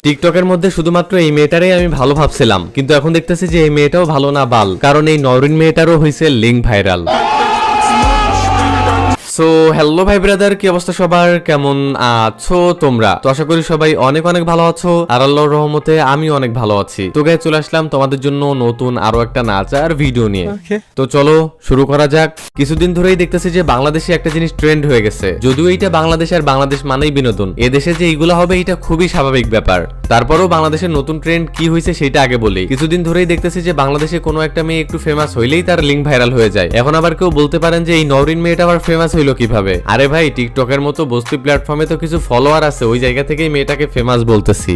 টিকটকের মধ্যে শুধুমাত্র এই মেয়েটারই আমি ভালো ভাবছিলাম, কিন্তু এখন দেখতেছি যে এই মেয়েটাও ভালো না বাল, কারণ এই নরিন মেয়েটারও হয়েছে লিঙ্ক ভাইরাল। সো হ্যালো ভাই ব্রাদার, কি অবস্থা সবার, কেমন আছো তোমরা? তো আশা করি সবাই অনেক অনেক ভালো আছো, আর আল্লাহর রহমতে আমি অনেক ভালো আছি। তো গাইস চলে আসলাম তোমাদের জন্য নতুন আরো একটা নাচার ভিডিও নিয়ে। তো চলো শুরু করা যাক। কিছুদিন ধরেই দেখতেছি যে বাংলাদেশে একটা জিনিস ট্রেন্ড হয়ে গেছে, যদিও এইটা বাংলাদেশ আর বাংলাদেশ মানেই বিনোদন, এদেশে যে এইগুলো হবে এটা খুবই স্বাভাবিক ব্যাপার। তারপরেও বাংলাদেশের নতুন ট্রেন্ড কি হয়েছে সেটা আগে বলি। কিছুদিন ধরেই দেখতেছি যে বাংলাদেশে কোনো একটা মেয়ে একটু ফেমাস হইলেই তার লিঙ্ক ভাইরাল হয়ে যায়। এখন আবার কেউ বলতে পারেন যে এই নরিন মেয়েটা আবার ফেমাস হইলো কিভাবে? আরে ভাই, টিকটকের মতো বস্তি প্ল্যাটফর্মে তো কিছু ফলোয়ার আছে, ওই জায়গা থেকেই মেয়েটাকে ফেমাস বলতেছি।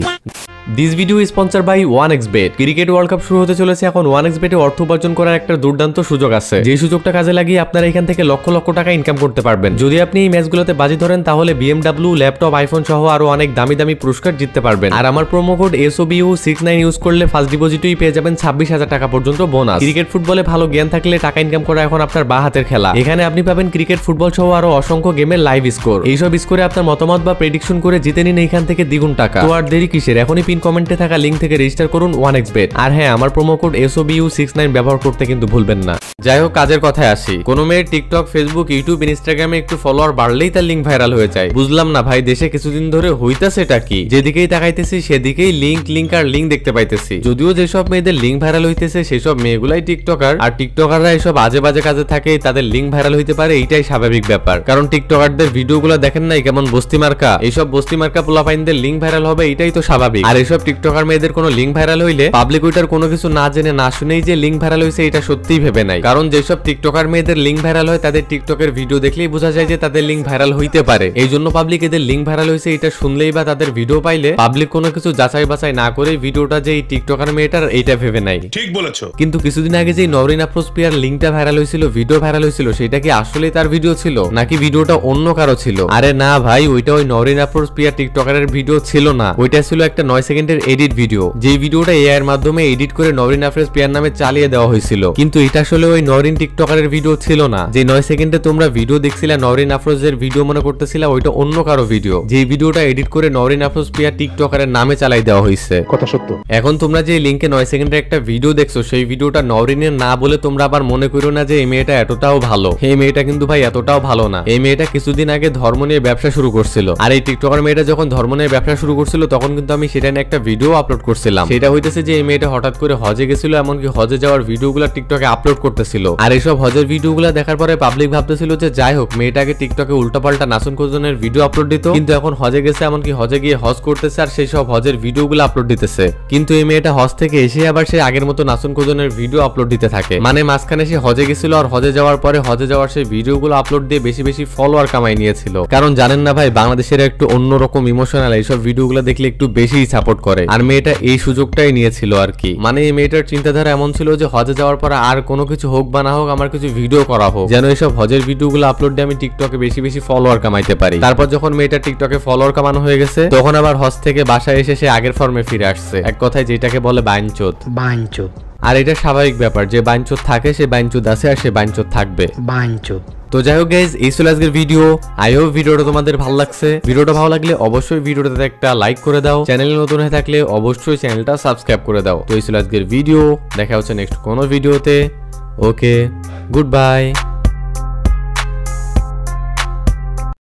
This video sponsor by 1xBet। Cricket world cup শুরু হতে চলেছে, এখন 1xBet এ অর্থ উপার্জন করার একটা দুর্দান্ত সুযোগ আছে, যে সুযোগটা কাজে লাগিয়ে আপনারা এখান থেকে লক্ষ লক্ষ টাকা ইনকাম করতে পারবেন। যদি আপনি এই ম্যাচগুলোতে বাজি ধরেন তাহলে BMW, ল্যাপটপ, আইফোন সহ আরো অনেক দামি দামি পুরস্কার জিততে পারবেন। আর আমার প্রোমো কোড SOBU69 ইউজ করলে ফার্স্ট ডিপোজিটই পেয়ে যাবেন 26,000 টাকা পর্যন্ত বোনাস। ক্রিকেট ফুটবলে ভালো জ্ঞান থাকলে টাকা ইনকাম করা এখন আপনার বা হাতের খেলা। এখানে আপনি পাবেন ক্রিকেট, ফুটবল সহ আরো অসংখ্য গেমের লাইভ স্কোর। এইসব স্কোরে আপনার মতামত বা প্রেডিকশন করে জিতে নিন এখান থেকে দ্বিগুণ টাকা। তো আর দেরি কিসের, এখনই পিন কমেন্টে থাকা লিঙ্ক থেকে রেজিস্টার করুন 1xBet। আর হ্যাঁ, আমার প্রোমো কোড SOBU69 ব্যবহার করতে কিন্তু ভুলবেন না। যাই হোক, কাজের কথায় আসি। কোনো মেয়ের টিকটক, ফেসবুক, ইউটিউব, ইনস্টাগ্রামে একটু ফলোয়ার বাড়লেই তার লিঙ্ক ভাইরাল হয়ে যায়। বুঝলাম না ভাই, দেশে কিছুদিন ধরে হইতাছে এটা কি? যেদিকেই তাকাইতেছি সেদিকেই লিঙ্ক আর লিঙ্ক দেখতে পাইতেছি। যদিও যেসব মেয়েদের লিঙ্ক ভাইরাল হইতেছে সেসব মেয়েগুলাই টিকটকার, আর টিকটকাররা এসব আজে বাজে কাজে থাকে, তাদের লিঙ্ক ভাইরাল হইতে পারে, এইটাই স্বাভাবিক ব্যাপার। কারণ টিকটকারদের ভিডিওগুলো দেখেন নাই কেমন বস্তি মার্কা? এইসব বস্তি মার্কা পোলাপাইনদের লিঙ্ক ভাইরাল হবে, এটাই তো স্বাভাবিক। আর এইসব টিকটকার মেয়েদের কোনো লিঙ্ক ভাইরাল হইলে পাবলিক ওইটার কোনো কিছু না জেনে না শুনেই যে লিঙ্ক ভাইরাল হয়েছে এটা সত্যিই ভেবে নাই। কারণ যেসব টিকটকার মেয়েদের লিঙ্ক ভাইরাল হয় তাদের টিকটকের ভিডিও দেখলেই বোঝা যায় যে তাদের লিঙ্ক ভাইরাল হইতে পারে। এই জন্য পাবলিক এদের লিঙ্ক ভাইরাল হয়েছে এটা শুনলেই বা তাদের ভিডিও পাইলে পাবলিক কোনো কিছু যাচাই বাছাই না করে ভিডিওটা যে এই টিকটকার মেয়েটার এইটা ভেবে নাই। ঠিক বলেছো। কিন্তু কিছুদিন আগে যে নরিন আফরোজ প্রিয়ার লিঙ্কটা ভাইরাল হয়েছিল, ভিডিও ভাইরাল হয়েছিল, সেটা কি আসলেই তার ভিডিও ছিল নাকি ভিডিওটা অন্য কারো ছিল? আরে না ভাই, ওইটা ওই নরিন আফরোজ প্রিয়া টিকটকারের ভিডিও ছিল না, ওইটা ছিল একটা 9 সেকেন্ডের এডিট ভিডিও, যে ভিডিওটা AI এর মাধ্যমে এডিট করে নরিন আফরোজ প্রিয়ার নামে চালিয়ে দেওয়া হয়েছিল। কিন্তু এটা আসলে ওই নরিন টিকটকারের ভিডিও ছিল না। যে 9 সেকেন্ডে তোমরা ভিডিও দেখছিলে নরিন আফরোজের ভিডিও মনে করতেছিলে, ওইটা অন্য কারো ভিডিও, যে ভিডিওটা এডিট করে নরিন আফরোজ প্রিয়া টিকটকারের নামে চালাই দেওয়া হয়েছে। কথা সত্য। এখন তোমরা যে লিংকে 9 সেকেন্ডের একটা ভিডিও দেখছো, সেই ভিডিওটা নরিনের না বলে তোমরা আবার মনে করো না যে এই মেয়েটা এতটাও ভালো। এই মেয়েটা কিন্তু ভাই এতটাও ভালো না। এই মেয়েটা কিছুদিন আগে ধর্ম নিয়ে ব্যবসা শুরু করছিল, আর এই টিকটকার মেয়েটা যখন ধর্ম নিয়ে ব্যবসা শুরু করছিল তখন কিন্তু আমি সেটা নিয়ে একটা ভিডিও আপলোড করছিলাম। সেটা হইতেছে যে এই মেয়েটা হঠাৎ করে হজে গেছিল, এমনকি হজে যাওয়ার ভিডিওগুলো টিকটকে আপলোড করতেছিল। আর এইসব হজের ভিডিওগুলো দেখার পরে পাবলিক ভাবতেছিল যে যাই হোক, মেয়েটাকে টিকটকে উল্টাপাল্টা নাচন কোজনের ভিডিও আপলোড দিত, কিন্তু এখন হজে গেছে, এমনকি হজে গিয়ে হজ করতেছে আর সেই সব হজের ভিডিওগুলো আপলোড দিতেছে। কিন্তু এই মেয়েটা হজ থেকে এসে আবার সে আগের মতো নাচন কোজনের ভিডিও আপলোড দিতে থাকে। মানে মাঝখানে সে হজে গেছিল আর হজে যাওয়ার পরে হজে যাওয়ার সেই ভিডিওগুলো আপলোড দিয়ে বেশি বেশি ফলোয়ার কামাই নিয়েছিল। কারণ জানেন না ভাই, বাংলাদেশের একটু অন্যরকম ইমোশনাল, এইসব ভিডিওগুলো দেখলে একটু বেশি সাপোর্ট করে, আর মেয়েটা এই সুযোগটাই নিয়েছিল আর কি। মানে এই মেয়েটার চিন্তাধারা এমন ছিল যে হজে যাওয়ার পর আর কোনো কিছু হোক বা না হোক, আমার কিছু ভিডিও করা হোক, যেন এইসব হজের ভিডিওগুলো আপলোড দিয়ে আমি টিকটকে বেশি বেশি ফলোয়ার কামাইতে পারি। তারপর যখন মেয়েটা টিকটকে ফলোয়ার কামানো হয়ে গেছে, তখন আবার হজ থেকে বাসায় এসে সে আগের ফর্মে ফিরে আসছে। এক কথায় যেটাকে বলে বাইনচোদ। আর এটা স্বাভাবিক ব্যাপার, যে বাইনচোদ থাকে সে বাইনচোদ আছে, আর সে বাইনচোদ থাকবে। তো যাই হোক গাইজ, এই ছিল আজকের ভিডিও। আই হোপ ভিডিওটা তোমাদের ভালো লাগছে। ভিডিওটা ভালো লাগলে অবশ্যই ভিডিওটাতে একটা লাইক করে দাও। চ্যানেলে নতুন হয়ে থাকলে অবশ্যই চ্যানেলটা সাবস্ক্রাইব করে দাও। তো এই ছিল আজকের ভিডিও, দেখা হচ্ছে নেক্সট কোনো ভিডিওতে। ওকে, গুড বাই।